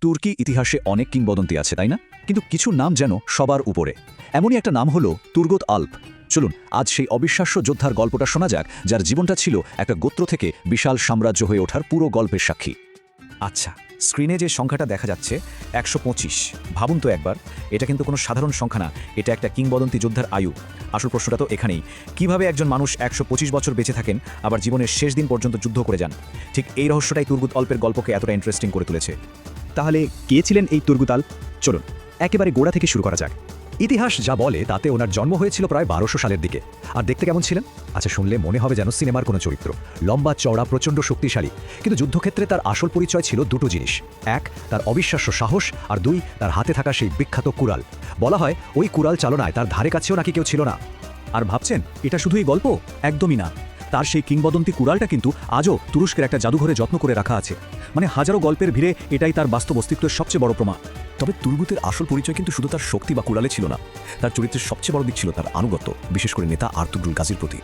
তুর্কি ইতিহাসে অনেক কিংবদন্তি আছে তাই না, কিন্তু কিছু নাম যেন সবার উপরে। এমনই একটা নাম হলো তুর্গুত আল্প। চলুন আজ সেই অবিশ্বাস্য যোদ্ধার গল্পটা শোনা যাক, যার জীবনটা ছিল একটা গোত্র থেকে বিশাল সাম্রাজ্য হয়ে ওঠার পুরো গল্পের সাক্ষী। আচ্ছা, স্ক্রিনে যে সংখ্যাটা দেখা যাচ্ছে ১২৫, ভাবুন তো একবার, এটা কিন্তু কোনো সাধারণ সংখ্যা না, এটা একটা কিংবদন্তি যোদ্ধার আয়ু। আসল প্রশ্নটা তো এখানেই, কিভাবে একজন মানুষ ১২৫ বছর বেঁচে থাকেন, আবার জীবনের শেষ দিন পর্যন্ত যুদ্ধ করে যান। ঠিক এই রহস্যটাই তুর্গুত অল্পের গল্পকে এতটা ইন্টারেস্টিং করে তুলেছে। তাহলে কে ছিলেন এই তুর্গুত আল্প? চলুন একেবারে গোড়া থেকে শুরু করা যাক। ইতিহাস যা বলে তাতে ওনার জন্ম হয়েছিল প্রায় ১২০০ সালের দিকে। আর দেখতে কেমন ছিলেন? আচ্ছা, শুনলে মনে হবে যেন সিনেমার কোনো চরিত্র। লম্বা চওড়া, প্রচণ্ড শক্তিশালী। কিন্তু যুদ্ধক্ষেত্রে তার আসল পরিচয় ছিল দুটো জিনিস। এক, তার অবিশ্বাস্য সাহস, আর দুই, তার হাতে থাকা সেই বিখ্যাত কুড়াল। বলা হয় ওই কুড়াল চালনায় তার ধারে কাছেও নাকি কেউ ছিল না। আর ভাবছেন এটা শুধুই গল্প? একদমই না। তার সেই কিংবদন্তি কুড়ালটা কিন্তু আজও তুরস্কের একটা জাদুঘরে যত্ন করে রাখা আছে। মানে হাজারো গল্পের ভিড়ে এটাই তার বাস্তব অস্তিত্বের সবচেয়ে বড় প্রমাণ। তবে তুর্গুতের আসল পরিচয় কিন্তু শুধু তার শক্তি বা কুড়ালে ছিল না, তার চরিত্রের সবচেয়ে বড় দিক ছিল তার আনুগত্য, বিশেষ করে নেতা আর্তুগ্রুল গাজীর প্রতি।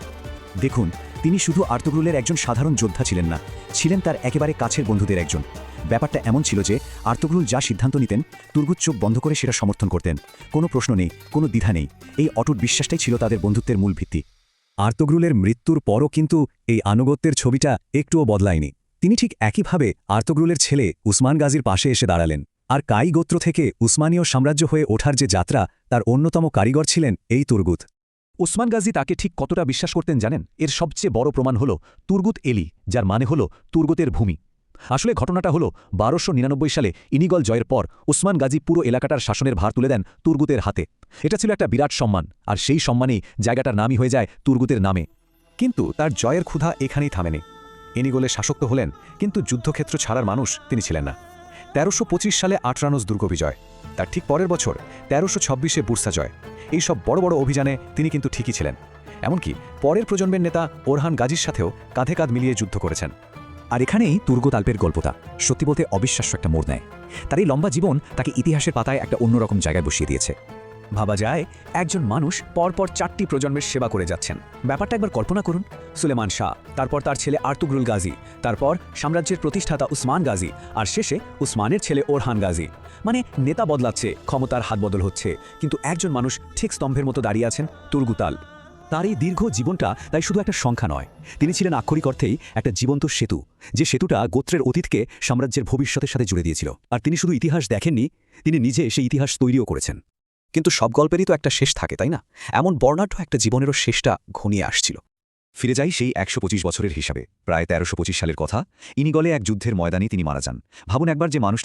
দেখুন, তিনি শুধু আর্তুগ্রুলের একজন সাধারণ যোদ্ধা ছিলেন না, ছিলেন তার একেবারে কাছের বন্ধুদের একজন। ব্যাপারটা এমন ছিল যে আর্তুগ্রুল যা সিদ্ধান্ত নিতেন, তুর্গুত চোখ বন্ধ করে সেটা সমর্থন করতেন। কোনো প্রশ্ন নেই, কোনো দ্বিধা নেই। এই অটুট বিশ্বাসটাই ছিল তাদের বন্ধুত্বের মূল ভিত্তি। আর্তুগ্রুলের মৃত্যুর পরও কিন্তু এই আনুগত্যের ছবিটা একটুও বদলায়নি। তিনি ঠিক একইভাবে আর্তুগ্রুলের ছেলে উসমান গাজীর পাশে এসে দাঁড়ালেন। আর কাই গোত্র থেকে উসমানীয় সাম্রাজ্য হয়ে ওঠার যে যাত্রা, তার অন্যতম কারিগর ছিলেন এই তুর্গুত। উসমান গাজী তাকে ঠিক কতটা বিশ্বাস করতেন জানেন? এর সবচেয়ে বড় প্রমাণ হল তুর্গুত এলি, যার মানে হল তুর্গতের ভূমি। আসলে ঘটনাটা হলো ১২৯৯ সালে ইনিগল জয়ের পর উসমান গাজী পুরো এলাকাটার শাসনের ভার তুলে দেন তুর্গুতের হাতে। এটা ছিল একটা বিরাট সম্মান, আর সেই সম্মানেই জায়গাটার নামই হয়ে যায় তুর্গুতের নামে। কিন্তু তার জয়ের ক্ষুধা এখানেই থামেনি। ইনিগলে শাসক তো হলেন, কিন্তু যুদ্ধক্ষেত্র ছাড়ার মানুষ তিনি ছিলেন না। ১৩২৫ সালে আটরানোস দুর্গ বিজয়, তার ঠিক পরের বছর ১৩২৬-এ বুরসা জয়। এইসব বড় বড় অভিযানে তিনি কিন্তু ঠিকই ছিলেন। এমনকি পরের প্রজন্মের নেতা ওরহান গাজীর সাথেও কাঁধে কাঁধ মিলিয়ে যুদ্ধ করেছেন। আর এখানেই তুর্গুত আল্পের গল্পটা সত্যি বলতে অবিশ্বাস্য একটা মোড় নেয়। তার এই লম্বা জীবন তাকে ইতিহাসের পাতায় একটা অন্যরকম জায়গায় বসিয়ে দিয়েছে। ভাবা যায়, একজন মানুষ পরপর ৪টি প্রজন্মের সেবা করে যাচ্ছেন। ব্যাপারটা একবার কল্পনা করুন। সুলেমান শাহ, তারপর তার ছেলে আর্তুগ্রুল গাজী, তারপর সাম্রাজ্যের প্রতিষ্ঠাতা উসমান গাজী, আর শেষে উসমানের ছেলে ওরহান গাজী। মানে নেতা বদলাচ্ছে, ক্ষমতার হাত বদল হচ্ছে, কিন্তু একজন মানুষ ঠিক স্তম্ভের মতো দাঁড়িয়ে আছেন, তুর্গুত আল্প। তার এই দীর্ঘ জীবনটা তাই শুধু একটা সংখ্যা নয়, তিনি ছিলেন আক্ষরিক অর্থেই একটা জীবন্ত সেতু, যে সেতুটা গোত্রের অতীতকে সাম্রাজ্যের ভবিষ্যতের সাথে জুড়ে দিয়েছিল। আর তিনি শুধু ইতিহাস দেখেননি, তিনি নিজে সেই ইতিহাস তৈরিও করেছেন। কিন্তু সব গল্পেরই তো একটা শেষ থাকে, তাই না? এমন বর্ণাঢ্য একটা জীবনেরও শেষটা ঘনিয়ে আসছিল। ফিরে যাই সেই ১২৫ বছরের হিসাবে। প্রায় ১৩২৫ সালের কথা। ইনিগলে এক যুদ্ধের ময়দানে তিনি মারা যান। ভাবুন একবার, যে মানুষটা